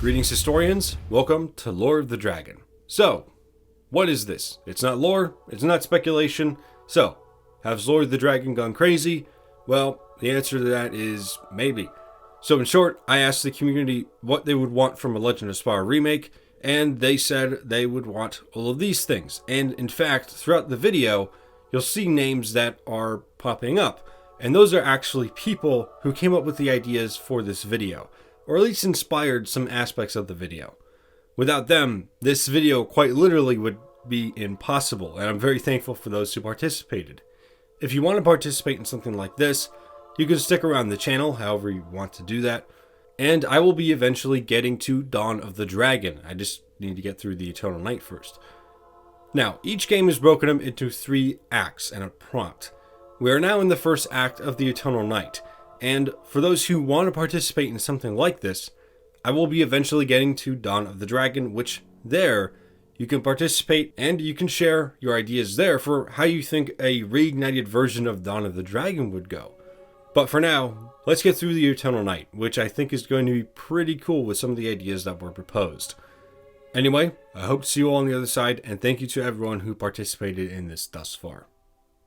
Greetings, historians. Welcome to Lore of the Dragon. So, what is this? It's not lore, it's not speculation. So, has Lore of the Dragon gone crazy? Well, the answer to that is maybe. So in short, I asked the community what they would want from a Legend of Spyro remake, and they said they would want all of these things. And in fact, throughout the video, you'll see names that are popping up. And those are actually people who came up with the ideas for this video, or at least inspired some aspects of the video. Without them, this video quite literally would be impossible, and I'm very thankful for those who participated. If you want to participate in something like this, you can stick around the channel however you want to do that, and I will be eventually getting to Dawn of the Dragon. I just need to get through the Eternal Night first. Now, each game is broken up into 3 acts and a prompt. We are now in the first act of the Eternal Night, and for those who want to participate in something like this, I will be eventually getting to Dawn of the Dragon, which there you can participate and you can share your ideas there for how you think a reignited version of Dawn of the Dragon would go. But for now, let's get through the Eternal Night, which I think is going to be pretty cool with some of the ideas that were proposed. Anyway, I hope to see you all on the other side, and thank you to everyone who participated in this thus far.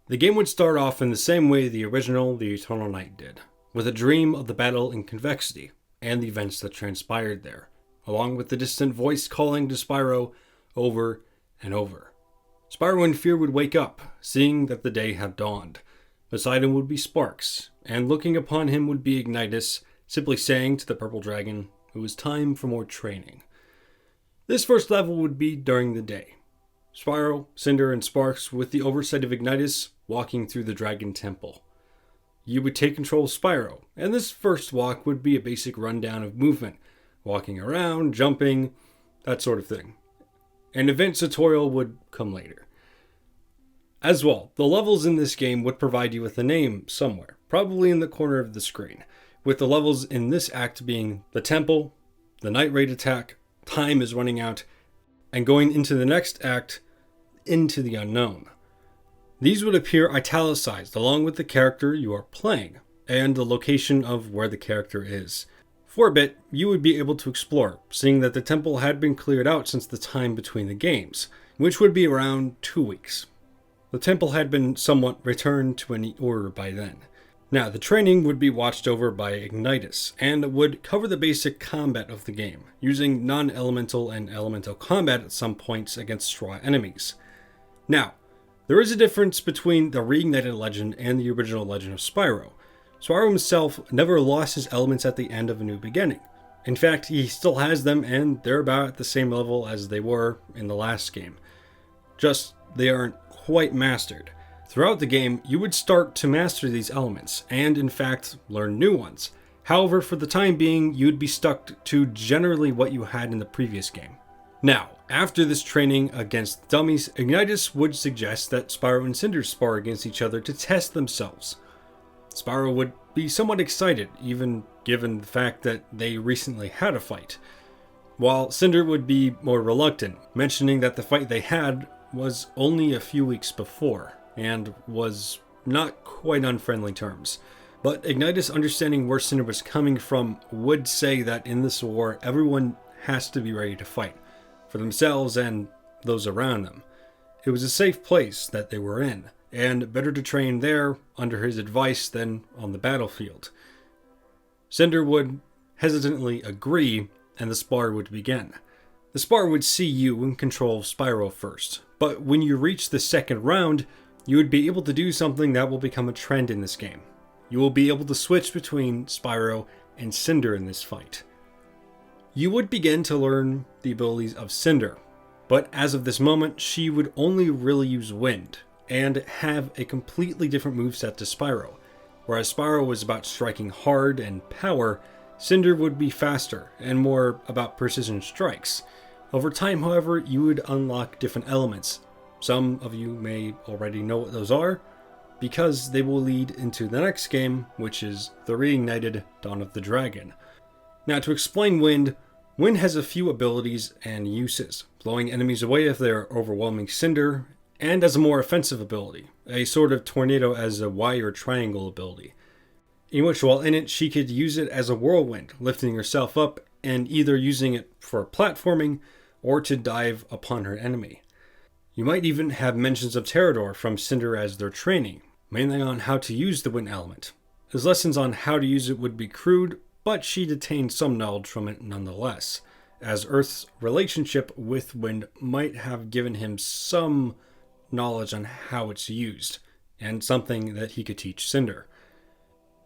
The game would start off in the same way the original The Eternal Night did, with a dream of the battle in Convexity, and the events that transpired there, along with the distant voice calling to Spyro over and over. Spyro in fear would wake up, seeing that the day had dawned. Beside him would be Sparks, and looking upon him would be Ignitus, simply saying to the purple dragon, it was time for more training. This first level would be during the day. Spyro, Cinder, and Sparks, with the oversight of Ignitus, walking through the Dragon Temple. You would take control of Spyro, and this first walk would be a basic rundown of movement, walking around, jumping, that sort of thing. An event tutorial would come later. As well, the levels in this game would provide you with a name somewhere, probably in the corner of the screen, with the levels in this act being the Temple, the Night Raid Attack, Time is Running Out, and going into the next act, Into the Unknown. These would appear italicized along with the character you are playing, and the location of where the character is. For a bit, you would be able to explore, seeing that the temple had been cleared out since the time between the games, which would be around 2 weeks. The temple had been somewhat returned to any order by then. Now, the training would be watched over by Ignitus, and would cover the basic combat of the game, using non-elemental and elemental combat at some points against straw enemies. Now, there is a difference between the Reignited Legend and the original Legend of Spyro. Spyro himself never lost his elements at the end of A New Beginning. In fact, he still has them, and they're about at the same level as they were in the last game. Just, they aren't quite mastered. Throughout the game, you would start to master these elements, and in fact, learn new ones. However, for the time being, you'd be stuck to generally what you had in the previous game. Now, after this training against dummies, Ignitus would suggest that Spyro and Cinder spar against each other to test themselves. Spyro would be somewhat excited, even given the fact that they recently had a fight, while Cinder would be more reluctant, mentioning that the fight they had was only a few weeks before, and was not quite on friendly terms. But Ignitus, understanding where Cinder was coming from, would say that in this war, everyone has to be ready to fight, for themselves and those around them. It was a safe place that they were in, and better to train there under his advice than on the battlefield. Cinder would hesitantly agree, and the spar would begin. The spar would see you in control of Spyro first, but when you reach the second round, you would be able to do something that will become a trend in this game. You will be able to switch between Spyro and Cinder in this fight. You would begin to learn the abilities of Cinder, but as of this moment, she would only really use Wind, and have a completely different moveset to Spyro. Whereas Spyro was about striking hard and power, Cinder would be faster and more about precision strikes. Over time, however, you would unlock different elements. Some of you may already know what those are, because they will lead into the next game, which is the Reignited Dawn of the Dragon. Now, to explain Wind, Wind has a few abilities and uses, blowing enemies away if they are overwhelming Cinder, and as a more offensive ability, a sort of tornado as a Y or triangle ability, in which while in it she could use it as a whirlwind, lifting herself up and either using it for platforming or to dive upon her enemy. You might even have mentions of Terrador from Cinder as their training, mainly on how to use the wind element. His lessons on how to use it would be crude, but she'd attained some knowledge from it nonetheless, as Earth's relationship with wind might have given him some knowledge on how it's used, and something that he could teach Cinder.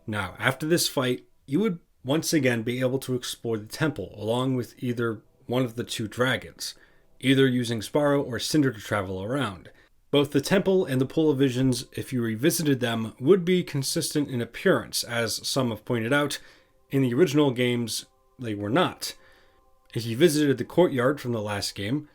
Now, after this fight, you would once again be able to explore the temple along with either one of the two dragons, either using Spyro or Cinder to travel around. Both the temple and the Pool of Visions, if you revisited them, would be consistent in appearance, as some have pointed out. In the original games, they were not. If you visited the courtyard from the last game,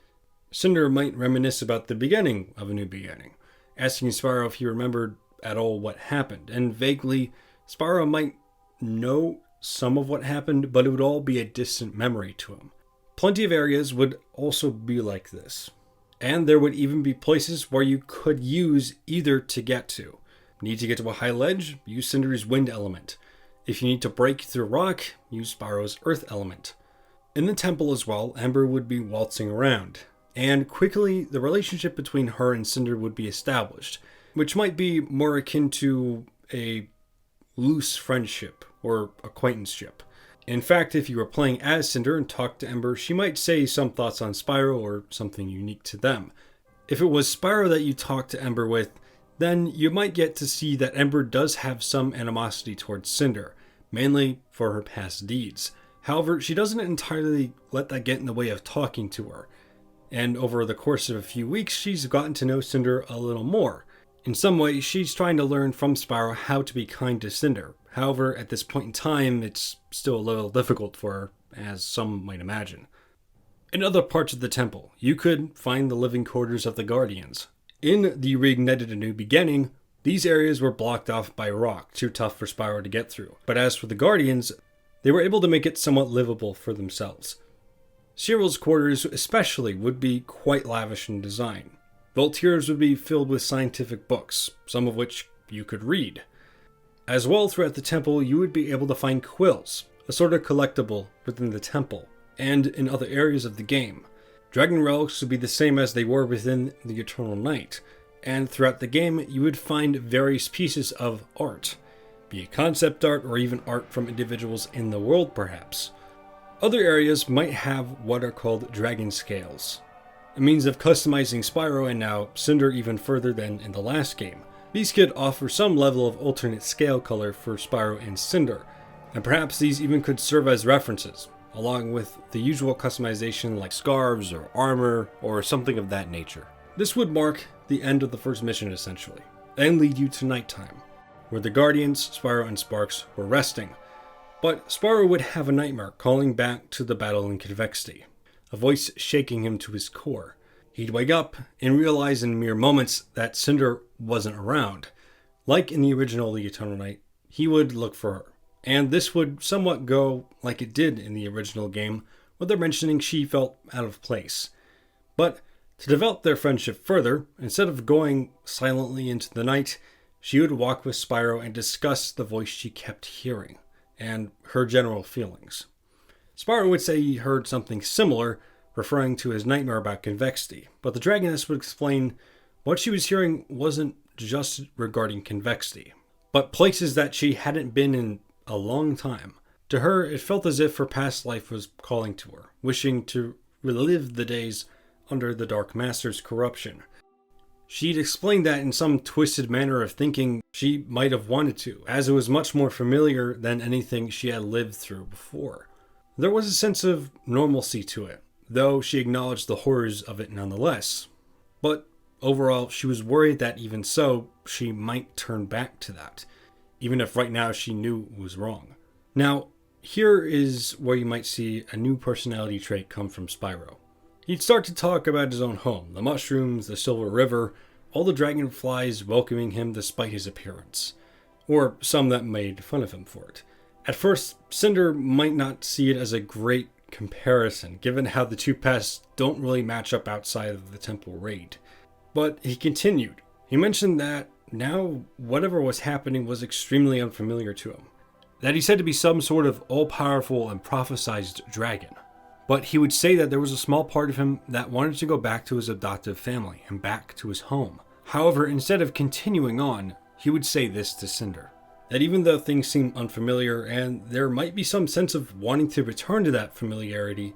Cinder might reminisce about the beginning of A New Beginning, asking Spyro if he remembered at all what happened, and vaguely, Spyro might know some of what happened, but it would all be a distant memory to him. Plenty of areas would also be like this, and there would even be places where you could use either to get to. Need to get to a high ledge? Use Cinder's wind element. If you need to break through rock, use Spyro's earth element. In the temple as well, Ember would be waltzing around, and quickly the relationship between her and Cinder would be established, which might be more akin to a loose friendship or acquaintanceship. In fact, if you were playing as Cinder and talked to Ember, she might say some thoughts on Spyro or something unique to them. If it was Spyro that you talked to Ember with, then you might get to see that Ember does have some animosity towards Cinder, mainly for her past deeds. However, she doesn't entirely let that get in the way of talking to her, and over the course of a few weeks, she's gotten to know Cinder a little more. In some ways, she's trying to learn from Spyro how to be kind to Cinder. However, at this point in time, it's still a little difficult for her, as some might imagine. In other parts of the temple, you could find the living quarters of the Guardians. In the Reignited A New Beginning, these areas were blocked off by rock, too tough for Spyro to get through. But as for the Guardians, they were able to make it somewhat livable for themselves. Cyril's quarters especially would be quite lavish in design. Voltaire's would be filled with scientific books, some of which you could read. As well, throughout the temple, you would be able to find quills, a sort of collectible within the temple, and in other areas of the game. Dragon relics would be the same as they were within the Eternal Night, and throughout the game, you would find various pieces of art, be it concept art or even art from individuals in the world, perhaps. Other areas might have what are called dragon scales, a means of customizing Spyro and now Cinder even further than in the last game. These could offer some level of alternate scale color for Spyro and Cinder, and perhaps these even could serve as references, along with the usual customization like scarves or armor or something of that nature. This would mark the end of the first mission essentially, and lead you to nighttime, where the Guardians, Spyro and Sparx were resting. But Spyro would have a nightmare calling back to the battle in Convexity, a voice shaking him to his core. He'd wake up and realize in mere moments that Cinder wasn't around. Like in the original The Eternal Night, he would look for her, and this would somewhat go like it did in the original game, with her mentioning she felt out of place. But to develop their friendship further, instead of going silently into the night, she would walk with Spyro and discuss the voice she kept hearing, and her general feelings. Spyro would say he heard something similar, referring to his nightmare about Convexity, but the Dragoness would explain what she was hearing wasn't just regarding Convexity, but places that she hadn't been in a long time. To her, it felt as if her past life was calling to her, wishing to relive the days under the Dark Master's corruption. She'd explained that in some twisted manner of thinking she might have wanted to, as it was much more familiar than anything she had lived through before. There was a sense of normalcy to it, though she acknowledged the horrors of it nonetheless. But overall, she was worried that even so, she might turn back to that, even if right now she knew it was wrong. Now, here is where you might see a new personality trait come from Spyro. He'd start to talk about his own home, the mushrooms, the Silver River, all the dragonflies welcoming him despite his appearance, or some that made fun of him for it. At first, Cinder might not see it as a great comparison, given how the two paths don't really match up outside of the temple raid. But he continued. He mentioned that now whatever was happening was extremely unfamiliar to him. that he said to be some sort of all-powerful and prophesized dragon. But he would say that there was a small part of him that wanted to go back to his adoptive family and back to his home. However, instead of continuing on, he would say this to Cinder, that even though things seem unfamiliar and there might be some sense of wanting to return to that familiarity,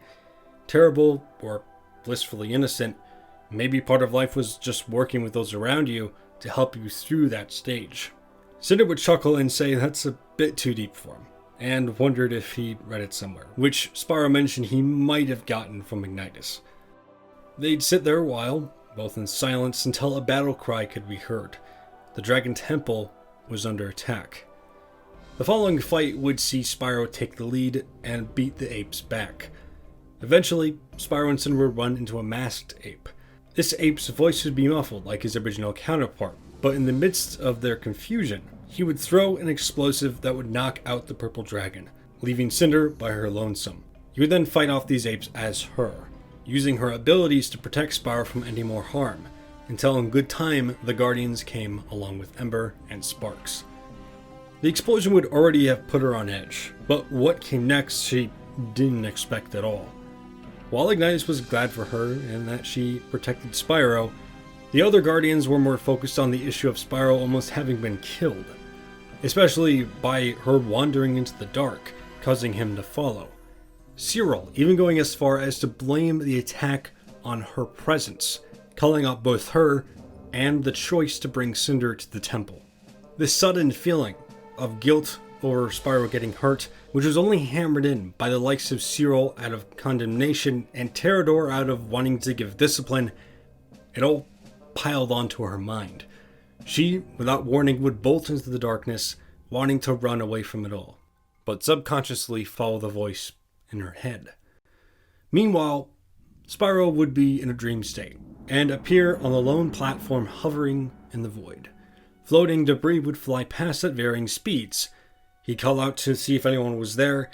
terrible or blissfully innocent, maybe part of life was just working with those around you to help you through that stage. Cinder would chuckle and say that's a bit too deep for him, and wondered if he read it somewhere, which Spyro mentioned he might have gotten from Ignitus. They'd sit there a while, both in silence, until a battle cry could be heard. The Dragon Temple was under attack. The following fight would see Spyro take the lead and beat the apes back. Eventually, Spyro and Cinder would run into a masked ape. This ape's voice would be muffled like his original counterpart, but in the midst of their confusion, he would throw an explosive that would knock out the purple dragon, leaving Cinder by her lonesome. He would then fight off these apes as her, using her abilities to protect Spyro from any more harm, until in good time the Guardians came along with Ember and Sparks. The explosion would already have put her on edge, but what came next she didn't expect at all. While Ignitus was glad for her and that she protected Spyro, the other Guardians were more focused on the issue of Spyro almost having been killed, especially by her wandering into the dark, causing him to follow. Cyril even going as far as to blame the attack on her presence, calling out both her and the choice to bring Cinder to the temple. This sudden feeling of guilt over Spyro getting hurt, which was only hammered in by the likes of Cyril out of condemnation and Terrador out of wanting to give discipline, it all piled onto her mind. She, without warning, would bolt into the darkness, wanting to run away from it all, but subconsciously follow the voice in her head. Meanwhile, Spyro would be in a dream state, and appear on the lone platform hovering in the void. Floating debris would fly past at varying speeds. He'd call out to see if anyone was there,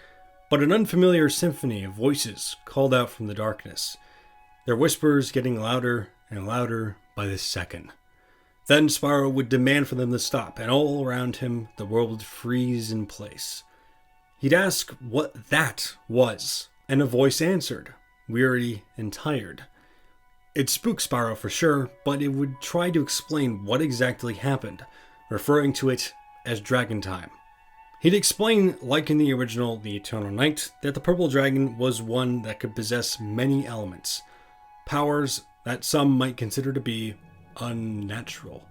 but an unfamiliar symphony of voices called out from the darkness, their whispers getting louder and louder by the second. Then Spyro would demand for them to stop, and all around him the world would freeze in place. He'd ask what that was, and a voice answered, weary and tired. It spooked Spyro for sure, but it would try to explain what exactly happened, referring to it as Dragon Time. He'd explain, like in the original The Eternal Night, that the purple dragon was one that could possess many elements, powers that some might consider to be unnatural,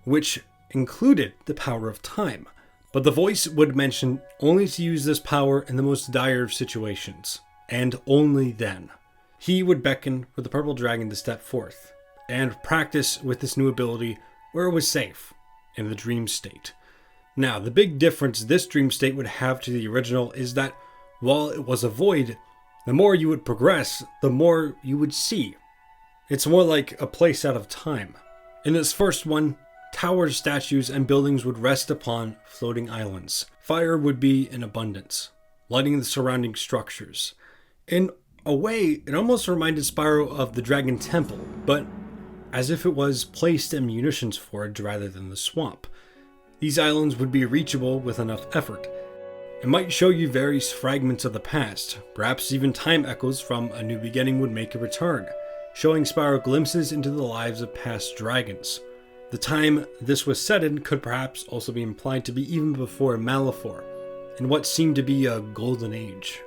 which included the power of time, but the voice would mention only to use this power in the most dire of situations, and only then. He would beckon for the purple dragon to step forth, and practice with this new ability where it was safe, in the dream state. Now, the big difference this dream state would have to the original is that while it was a void, the more you would progress, the more you would see. It's more like a place out of time. In this first one, towers, statues, and buildings would rest upon floating islands. Fire would be in abundance, lighting the surrounding structures. In a way, it almost reminded Spyro of the Dragon Temple, but as if it was placed in Munitions Forge rather than the swamp. These islands would be reachable with enough effort. It might show you various fragments of the past, perhaps even time echoes from A New Beginning would make a return, showing Spyro glimpses into the lives of past dragons. The time this was set in could perhaps also be implied to be even before Malefor, in what seemed to be a golden age.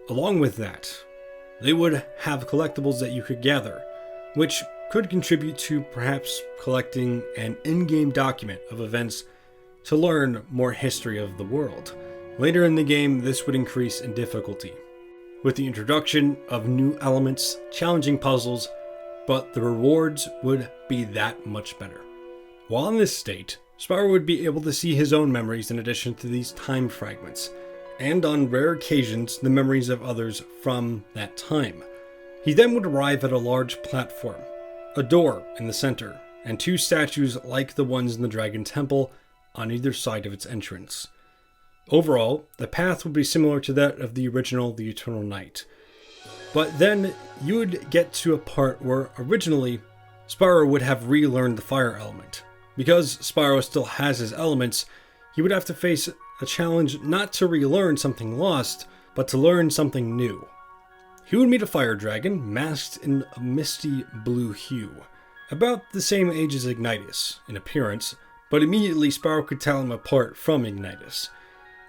Along with that, they would have collectibles that you could gather, which could contribute to perhaps collecting an in-game document of events to learn more history of the world. Later in the game, this would increase in difficulty, with the introduction of new elements, challenging puzzles, but the rewards would be that much better. While in this state, Spyro would be able to see his own memories in addition to these time fragments, and on rare occasions, the memories of others from that time. He then would arrive at a large platform, a door in the center, and two statues like the ones in the Dragon Temple on either side of its entrance. Overall, the path would be similar to that of the original The Eternal Night. But then you would get to a part where originally Spyro would have relearned the fire element. Because Spyro still has his elements, he would have to face a challenge not to relearn something lost, but to learn something new. He would meet a fire dragon masked in a misty blue hue, about the same age as Ignitus in appearance, but immediately Spyro could tell him apart from Ignitus.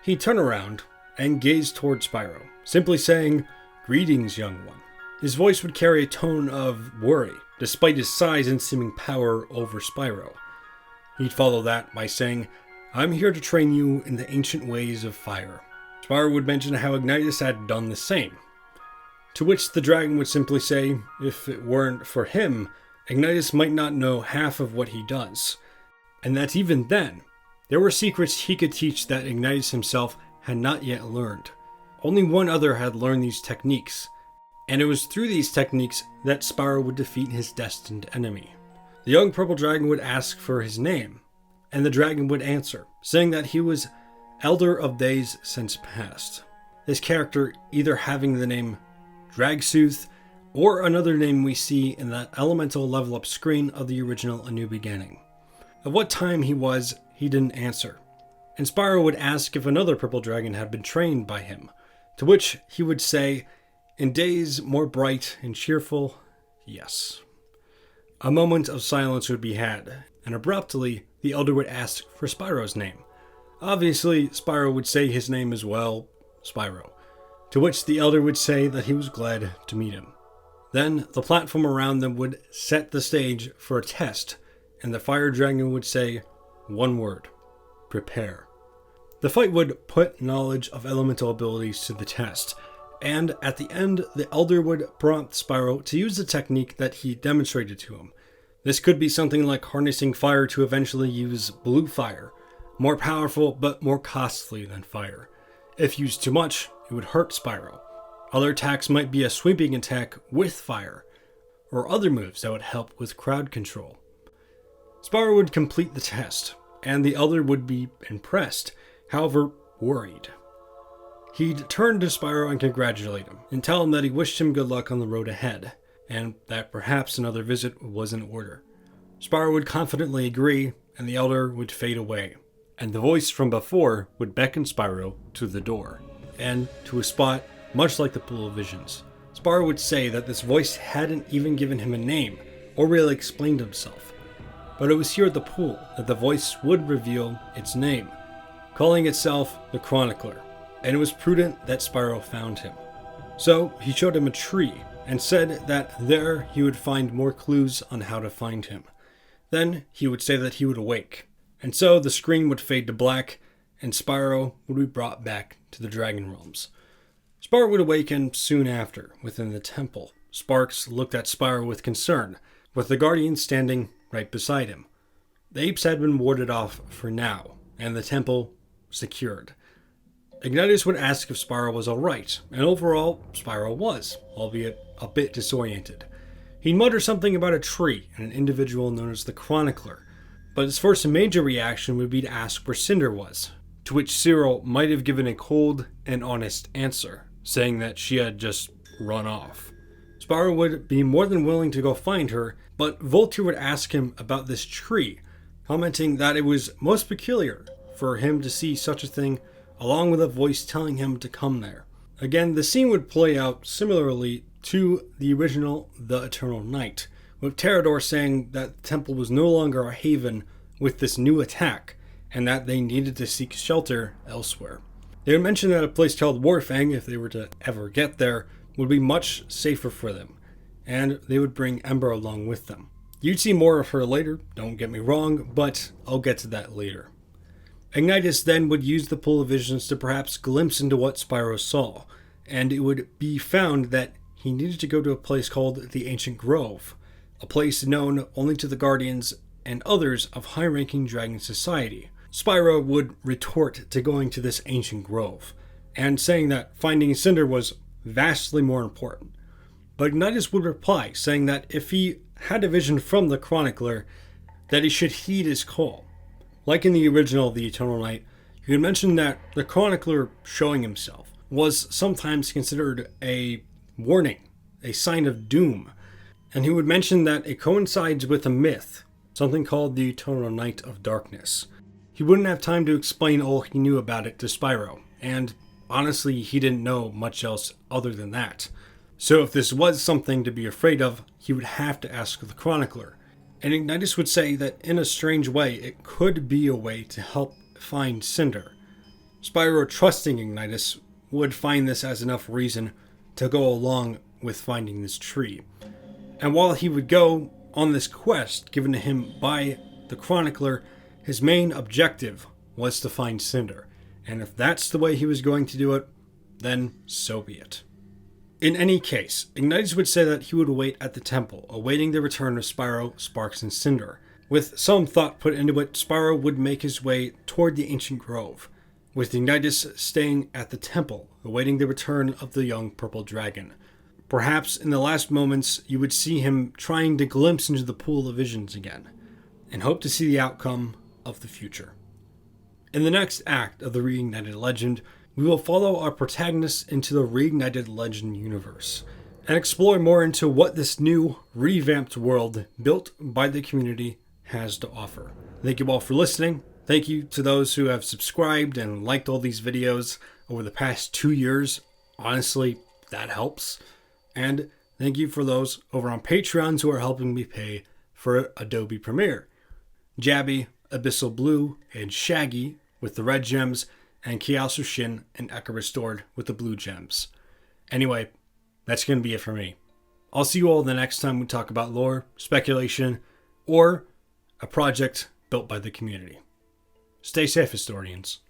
He'd turn around and gaze toward Spyro, simply saying, "Greetings, young one." His voice would carry a tone of worry, despite his size and seeming power over Spyro. He'd follow that by saying, "I'm here to train you in the ancient ways of fire." Spyro would mention how Ignitus had done the same, to which the dragon would simply say, if it weren't for him, Ignitus might not know half of what he does, and that even then, there were secrets he could teach that Ignitus himself had not yet learned. Only one other had learned these techniques, and it was through these techniques that Spyro would defeat his destined enemy. The young purple dragon would ask for his name, and the dragon would answer, saying that he was Elder of Days Since Past. This character either having the name Dragsooth, or another name we see in the elemental level up screen of the original A New Beginning. Of what time he was, he didn't answer, and Spyro would ask if another purple dragon had been trained by him, to which he would say, in days more bright and cheerful, yes. A moment of silence would be had, and abruptly the elder would ask for Spyro's name. Obviously, Spyro would say his name as well, Spyro, to which the elder would say that he was glad to meet him. Then the platform around them would set the stage for a test, and the fire dragon would say one word: prepare. The fight would put knowledge of elemental abilities to the test, and at the end, the elder would prompt Spyro to use the technique that he demonstrated to him. This could be something like harnessing fire to eventually use blue fire, more powerful but more costly than fire. If used too much, it would hurt Spyro. Other attacks might be a sweeping attack with fire, or other moves that would help with crowd control. Spyro would complete the test, and the elder would be impressed, however worried. He'd turn to Spyro and congratulate him, and tell him that he wished him good luck on the road ahead, and that perhaps another visit was in order. Spyro would confidently agree, and the elder would fade away, and the voice from before would beckon Spyro to the door, and to a spot much like the Pool of Visions. Spyro would say that this voice hadn't even given him a name, or really explained himself, but it was here at the pool that the voice would reveal its name, calling itself the Chronicler, and it was prudent that Spyro found him. So he showed him a tree, and said that there he would find more clues on how to find him. Then he would say that he would awake, and so the screen would fade to black, and Spyro would be brought back to the Dragon Realms. Spyro would awaken soon after, within the temple. Sparks looked at Spyro with concern, with the Guardians standing right beside him. The apes had been warded off for now, and the temple secured. Ignitus would ask if Spyro was alright, and overall, Spyro was, albeit a bit disoriented. He'd mutter something about a tree and an individual known as the Chronicler, but his first major reaction would be to ask where Cinder was, to which Cyril might have given a cold and honest answer, saying that she had just run off. Spyro would be more than willing to go find her, but Voltaire would ask him about this tree, commenting that it was most peculiar for him to see such a thing, along with a voice telling him to come there. Again, the scene would play out similarly to the original The Eternal Night, with Pterodor saying that the temple was no longer a haven with this new attack, and that they needed to seek shelter elsewhere. They would mention that a place called Warfang, if they were to ever get there, would be much safer for them, and they would bring Ember along with them. You'd see more of her later, don't get me wrong, but I'll get to that later. Ignitus then would use the Pool of Visions to perhaps glimpse into what Spyro saw, and it would be found that he needed to go to a place called the Ancient Grove, a place known only to the Guardians and others of high-ranking dragon society. Spyro would retort to going to this Ancient Grove, and saying that finding Cinder was vastly more important. But Ignitus would reply, saying that if he had a vision from the Chronicler, that he should heed his call. Like in the original The Eternal Night, he would mention that the Chronicler showing himself was sometimes considered a warning, a sign of doom, and he would mention that it coincides with a myth, something called the Eternal Night of Darkness. he wouldn't have time to explain all he knew about it to Spyro, and honestly, he didn't know much else other than that. So if this was something to be afraid of, he would have to ask the Chronicler. And Ignitus would say that in a strange way, it could be a way to help find Cinder. Spyro, trusting Ignitus, would find this as enough reason to go along with finding this tree. And while he would go on this quest given to him by the Chronicler, his main objective was to find Cinder. And if that's the way he was going to do it, then so be it. In any case, Ignitus would say that he would wait at the temple, awaiting the return of Spyro, Sparx, and Cinder. With some thought put into it, Spyro would make his way toward the ancient grove, with Ignitus staying at the temple, awaiting the return of the young purple dragon. Perhaps in the last moments, you would see him trying to glimpse into the pool of visions again, and hope to see the outcome of the future. In the next act of the Reignited Legend, we will follow our protagonists into the Reignited Legend universe, and explore more into what this new, revamped world built by the community has to offer. Thank you all for listening. Thank you to those who have subscribed and liked all these videos over the past 2 years. Honestly, that helps. And thank you for those over on Patreon who are helping me pay for Adobe Premiere. Jabby, Abyssal Blue, and Shaggy with the red gems, and Kiasu Shin and Eka Restored with the blue gems. Anyway, that's going to be it for me. I'll see you all the next time we talk about lore, speculation, or a project built by the community. Stay safe, historians.